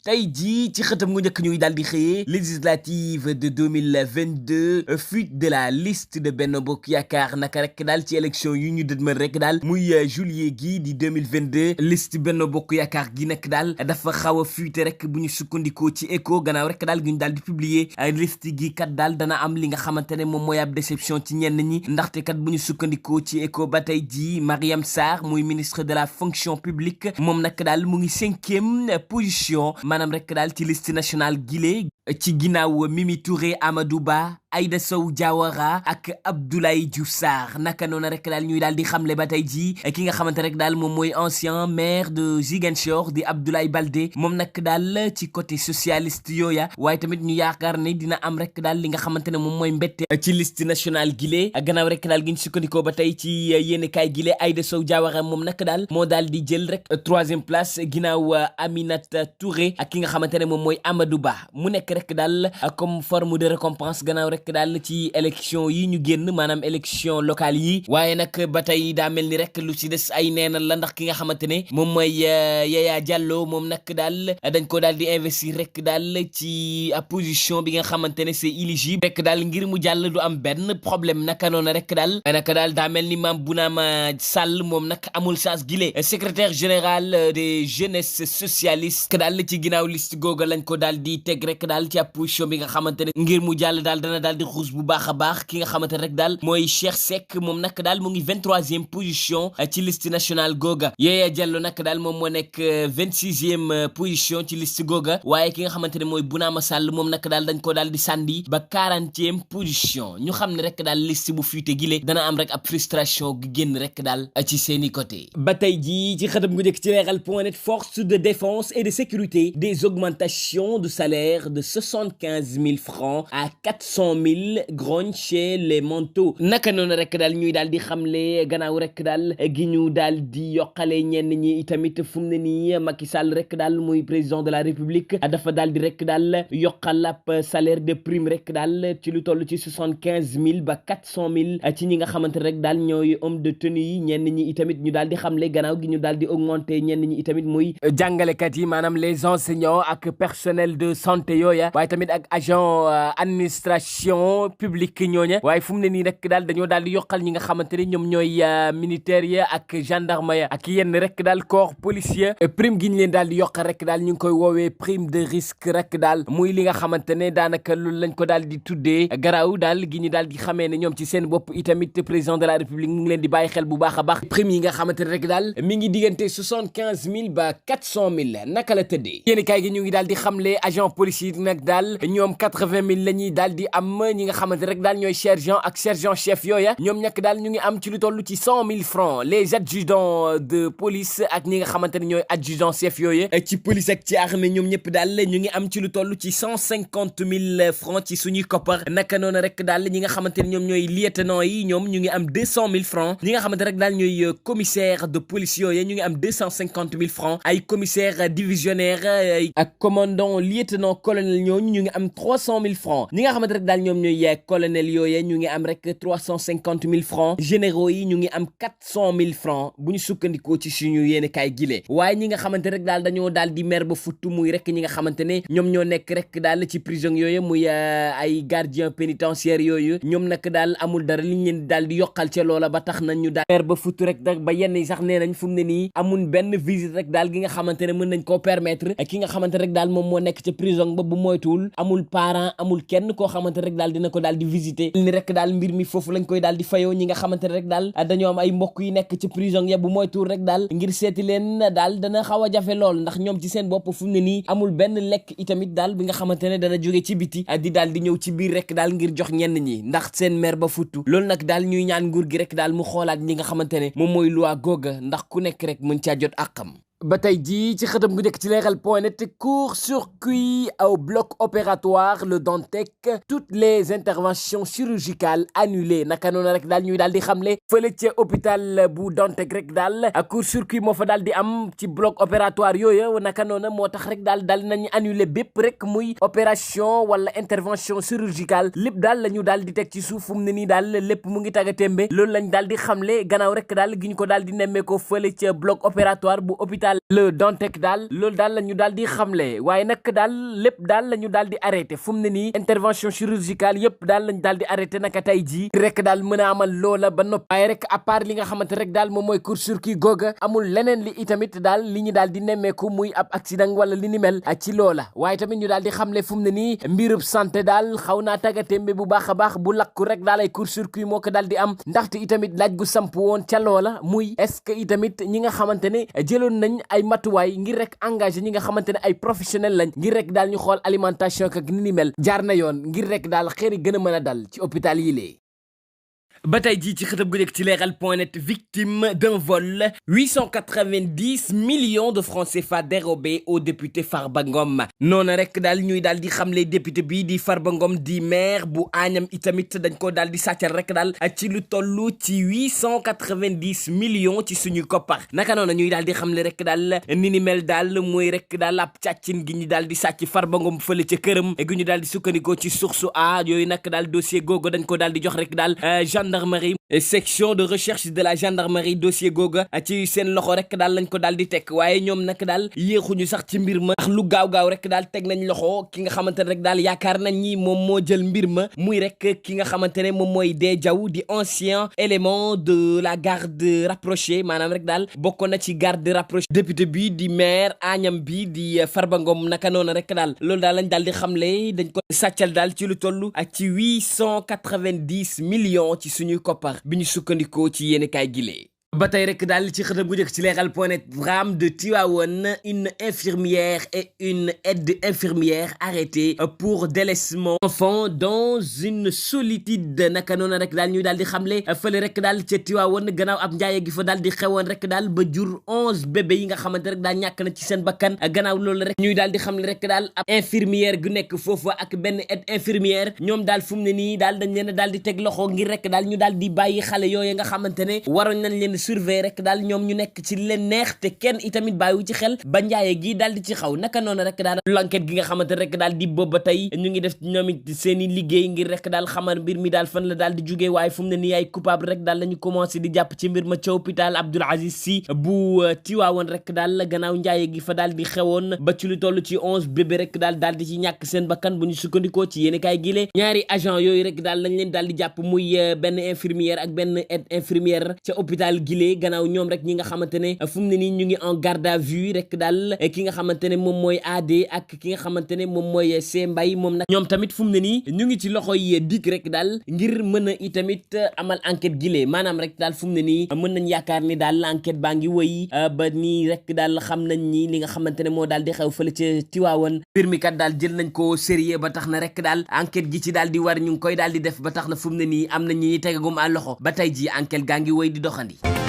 tey jii ci xëtam gu njëkk ñuy daal di xëyee législative de 2022 fuite de la liste de Benno Bokk Yaakaar naka rek daal ci élection yu ñu dëdmal rek daal muy juillet gi di 2022 liste Benno Bokk Yaakaar gi nag daal dafa xaw a fuite rek bu ñu sukkandikoo ci écho gannaaw rek daal gi ñu daal di publier liste gi kat daal dana am li nga xamante ne moom mooy ab déception ci ñenn ñi ndaxte kat bu ñu sukkandikoo ci écho ba tey jii Mariam Sarr muy ministre de la fonction publique moom nag daal mu ngi 5e position maanaam rek daal ci liste nationale gile ci ginnaaw Mimi Touré, Amadou Ba, Aïda Sow Diawara ak Abdoulaye Diouf Sarr naka noonu rek daal ñuy daal di xamle ba tey jii ki nga xamante rek daal moom mooy ancien maire de Ziguinchor di Abdoulaye Baldé moom nag daal ci côté socialiste yooya waaye tamit ñu yaakaar ne dina am rek daal li nga xamante ne moom mooy mbette ci liste nationale gile gannaaw rek daal gi ñu sukkandikoo ba tey ci yéen kaay gile Aïda Sow Diawara moom nag daal moo daal di jël rek 3e place ginnaaw Aminata Touré ak ki nga xamante ne moom mooy Amadou Ba mu nekk rek daal comme forme de récompense gannaaw rek daal ci élection yi ñu génn maanaam élection locale yi waaye nag ba tey daa mel ni rek lu ci des ay neenal la ndax ki nga xamante ne moom mooy Yaya Diallo moom nag daal dañ ko daal di investir rek daal ci position bi nga xamante ne c'est éligible rek daal ngir mu jàll du am benn problème naka noonu rek daal daa mel ni Mame Bounama Sall moom nag amul chance gile secrétaire général des jeunesses socialistes daal ci ginnaaw liste googa lañ ko daal di teg rek daal ci position bi nga xamante ne ngir mu jàll daal dana daal di xuus bu baax a baax ki nga xamante rek daal mooy Cheikh Seck moom nag daal mu ngi 23e position ci liste nationale googa Yaya Diallo nag daal moom moo nekk 26e position ci liste googa waaye ki nga xamante ne mooy Bounama Sall moom nag daal dañ ko daal di sànni ba 40e position ñu xam ne rek daal liste bu fuite gile dana am rek ab frustration gi génn rek daal ci seeni côté ba tey jii ci xëtam gu njëkk ci leeral.net force de défense et de sécurité des augmentations de salaire de 75 000 francs à 400 000 grogne chez les manteaux naka noonu rek daal ñuy daal di xamle gannaaw rek daal gi ñu daal di yokkale ñenn ñi itamit fu mu ne nii Macky Sall rek daal muy président de la République dafa daal di rek daal yokkal ab salaire de prime rek daal ci lu toll ci 75 000 ba 400 000 ci ñi nga xamante rek daal ñooy homme de tenue yi ñenn ñi itamit ñu daal di xamle gannaaw gi ñu daal di augmenter ñenn ñi itamit muy jàngalekat yi maanaam les enseignants ak personnel de santé yooya waaye tamit ak agent administration publique ñooña waaye fu mu ne nii rek daal dañoo daal di yokkal ñi nga xamante ne ñoom ñooy militaires ya ak gendarme ya ak yenn rek daal corps policier prime gi ñu leen daal di yokkal rek daal ñu ngi koy woowee prime de risque rek daal muy li nga xamante ne daanaka loolu lañ ko daal di tuddee garaaw daal gi ñu daal di xamee ne ñoom ci seen bopp itamit président de la république mu ngi leen di bàyyi xel bu baax a baax prime yi nga xamante ne rek daal mi ngi diggante 75 000 ba 400 000 naka la tëddee yéen kaay gi ñu ngi daal di xamle agent policier nag daal ñoom 80 000 la ñuy daal di am ñi nga xamante rek daal ñooy sergent ak sergent chef yooya ñoom ñàkk daal ñu ngi am ci lu toll ci 100 000 francs les adjudants de police ak ñi nga xamante ne ñooy adjudant chef yooya ci police ak ci armée ñoom ñëpp daal ñu ngi am ci lu toll ci 150 000 francs ci suñuy koppar naka noonu rek daal ñi nga xamante ne ñoom ñooy lieutenant yi ñoom ñu ngi am 200 000 francs ñi nga xamante rek daal ñooy commissaire de police yooya ñu ngi am 250 000 francs ay commissaire divisionnaire ak commandant lieutenant colonel ñooñu ñu ngi am 300 000 francs ñi nga xamante rek daal ñoom ñooy colonel yooye ñu ngi am rek 350 000 francs généraux yi ñu ngi am 400 000 francs bu ñu sukkandikoo ci suñu yéene kaay gile waaye ñi nga xamante rek daal dañoo daal di mer ba futtu muy rek ñi nga xamante ne ñoom ñoo nekk rek daal ci prison yooyu muy ay gardien pénitentiaire yooyu ñoom nag daal amul dara liñ leen daal di yokkal ca loola ba tax nañ ñu daal mer ba futtu rek ba yenn yi sax nee nañ fu mu ne nii amul benn visite rek daal gi nga xamante ne mën nañ koo permettre ki nga xamante rek daal moom moo nekk ca prison ba bu moytuwul amul parent amul kenn koo xamante rek daal dina ko daal di visiter ni rek daal mbir mi foofu lañ koy daal di fayoo ñi nga xamante rek daal dañoo am ay mbokk yi nekk ci prison ya bu moytuwul rek daal ngir seeti leen daal dana xaw a jafe lool ndax ñoom ci seen bopp fu mu ne nii amul benn lekk itamit daal bi nga xamante ne dana jóge ci biti di daal di ñëw ci biir rek daal ngir jox ñenn ñi ndax seen mer ba futtu loolu nag daal ñuy ñaan nguur gi rek daal mu xoolaat ñi nga xamante ne moom mooy loi googa ndax ku nekk rek mën caa jot àqam ba tey jii ci xëtam gu njëkk ci leeral.net court-circuit au bloc opératoire le Dantec toutes les interventions chirurgicales annulées naka noonu rek daal ñuy daal di xamle fële ca hôpital bu Dantec rek daal court-circuit moo fa daal di am ci bloc opératoire yooyu naka noonu moo tax rek daal nañu annulé bépp rek muy opération wala intervention chirurgicale lépp daal la ñu daal di teg ci suuf fu mu ne nii daal lépp mu ngi tagga témbe loolu lañ daal di xamle gannaaw rek daal gi ñu ko daal di nemmee ko fële ca bloc opératoire bu hôpital daal le Dantec daal loolu daal la ñu daal di xamle waaye nag daal lépp daal la ñu daal di arrêté fu mu ne nii intervention chirurgicale yëpp daal lañ daal di arrêté naka tey jii rek daal mën a amal loola ba noppi waaye rek à part li nga xamante rek daal moom mooy court-circuit googa amul leneen li itamit daal li ñu daal di nemmeeku muy ab accident wala li ni mel ci loola waaye tamit ñu daal di xamle fu mu ne nii mbirub santé daal xaw naa tàggatémbe bu baax a baax bu lakku rek daal ay court-circuit moo ko daal di am ndaxte itamit laaj gu samp woon ca loola muy est-ce que itamit ñi nga xamante ne jëloon nañ ay matuwaay ngir rek engagé ñi nga xamante ne ay professionnel lañ ngir rek daal ñu xool alimentation ak ni mel jaar na yoon ngir rek daal xëy gën a mën a dal ci hôpital yi lee ba tey jii ci xëtëb gu njëkk ci leral.net victime d'un vol 890 millions de francs CFA dérobés au député Farba Ngom noonu rek daal ñuy daal di xamle député bii di Farba Ngom di maire bu Agnam itamit dañ ko daal di sàccal rek daal ci lu toll ci 890 millions ci suñu koppar naka noonu ñuy daal di xamle rek daal ni mel daal mooy rek daal ab càccin gi ñu daal di sàcc Farba Ngom fële ca këram gi ñu daal di sukkandikoo ci source a yooyu nag daal dossier googu dañ ko daal di jox rek daal gendarmerie section de recherche de la gendarmerie dossier googa ci seen loxo rek daal lañ ko daal di teg waaye ñoom nag daal yéexuñu sax ci mbir ma ndax lu gaaw rek daal teg nañ loxo ki nga xamante ne rek daal yaakaar nañ ñi moom moo jël mbir ma muy rek ki nga xamante ne moom mooy Dee Diaw di ancien élément de la garde rapprochée maanaam rek daal bokkoon na ci garde rapprochée député bi di maire Agnam bi di Farba Ngom naka noonu rek daal loolu daal lañ daal di xamle dañ ko sàccal daal ci lu toll ci 890 millions ci suñuy koppar bi ñu sukkandikoo ci yéen kaay gile ba tey rek daal ci xëtam bu njëkk ci leral.net drame de Tivaouane une infirmière et une aide infirmière arrêtées pour délaissement d'enfants dans une solitude naka noonu rek daal ñuy daal di xamle fële rek daal ca Tivaouane gannaaw ab njaaye gi fa daal di xewoon rek daal ba jur 11 bébé yi nga xamante rek daal ñàkk na ci seen bakkan gannaaw loolu rek ñuy daal di xamle rek daal ab infirmière gu nekk foofu ak benn aide infirmière ñoom daal fu mu ne nii daal dañ leen daal di teg loxo ngir rek daal ñu daal di bàyyi xale yooyu nga xamante ne waroon nañ leen surveiller rek daal ñoom ñu nekk ci leen neex te kenn itamit bàyyiwu ci xel ba njaaye gi daal di ci xaw naka noonu rek daal l'enquête gi nga xamante rek daal di booba tey ñu ngi def ñoom it seen i liggéey ngir rek daal xamal mbir mi daal fan la daal di jugee waaye fu mu ne nii ay coupable rek daal lañu commencé di jàpp ci mbir ma ca hôpital Abdoul Aziz Sy bu Tivaouane rek daal gannaaw njaaye gi fa daal di xewoon ba ci lu toll ci 11 bébé rek daal di ci ñàkk seen bakkan bu ñu sukkandikoo ci yéen kaay gile ñaari agent yooyu rek daal lañ leen daal di jàpp muy benn infirmière ak benn aide infirmière ca hôpital gile gannaaw ñoom rek ñi nga xamante ne fu mu ne nii ñu ngi en garde à vue rek daal ki nga xamante ne moom mooy AD ak ki nga xamante ne moom mooy C Mbaye moom nag ñoom tamit fu mu ne nii ñu ngi ci loxo yi dig rek daal ngir mën a itamit amal enquête gile maanaam rek daal fu mu ne nii mën nañ yaakaar ni daal enquête baa ngi wëy ba nii rek daal xam nañ ni li nga xamante ne moo daal di xew fële ca Tivaouane mbir mi kat daal jël nañ ko sérieux ba tax na rek daal enquête gi ci daal di war ñu ngi koy daal di def ba tax na fu mu ne nii am nañ ñi tegagum à loxo ba tey ji enquête gaa ngi wëy di doxandi